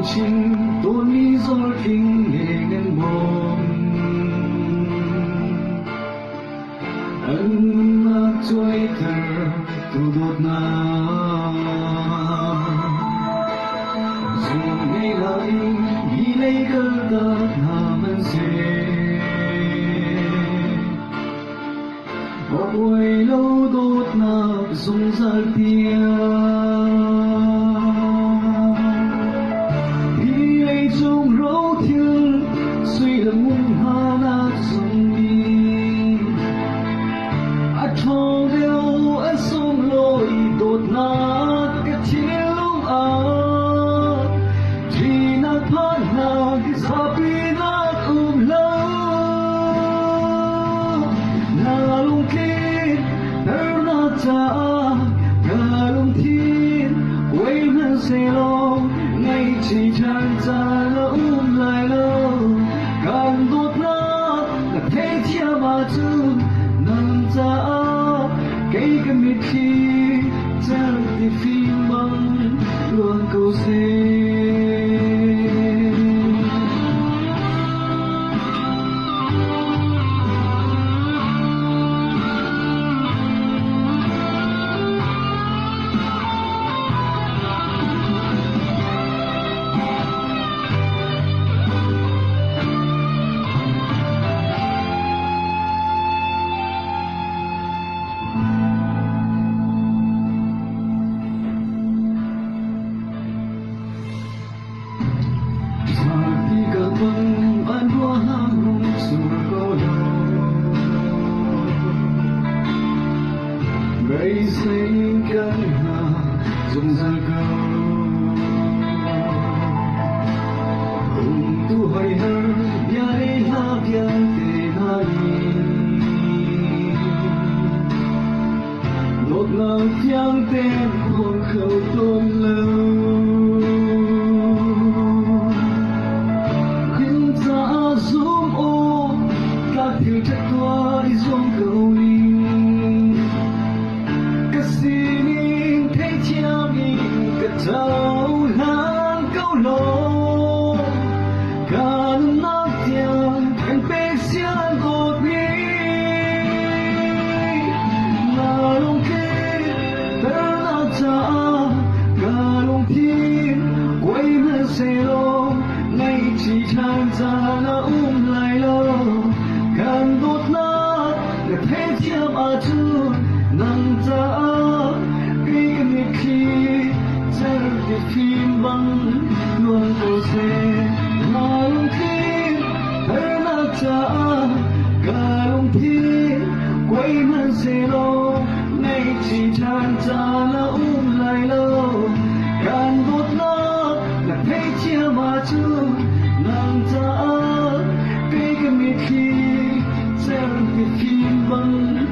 情多你所听眼梦，anak Twitter tudot na Zuun ngay laing hilay kagat naman Baway laudot na sung saltiya Hilay chung rau thiên suy là mung hanak sung đi Thong rêu anh sung lối đột nát cái thiên lung thì nát phát nào cái gió bị nát lâu na lung thiên thở nát cha na lung thiên quay thân xe lo ngay chỉ chẳng cha là lại lâu càng đột nát là thế chia mà chừng nằm ra cây cái Mitthli chẳng thì phim băng luôn cầu xin Anh đua ham hùng sur cô đơn gây sinh căn hà dùng ra câu hùng tu hỏi hơn nhà đi ha biang tê nai đột ngột tiếng tên hồn khẩu tôn lâu Zoom ô các thiếu chất toa đi zoom cầu linh các xin in thấy chia mi các trâu lang câu lô cả nát tiếng anh bé xiên cột mi là lung kia tơ nát cha cả lung thiên quay mất xe lô ngay chỉ chẳng ra là lại lâu càng đốt nát là thế chia mà chưa nằm ra cái Mitthli chẳng thể phim băng luôn cầu xe mà lung thiên thở nát cha cả lung thiên quay mất xe lô ngay chỉ chẳng ra là lại lâu càng đốt nát là thế chia mà chưa nằm ra cái Mitthli chẳng thể phim băng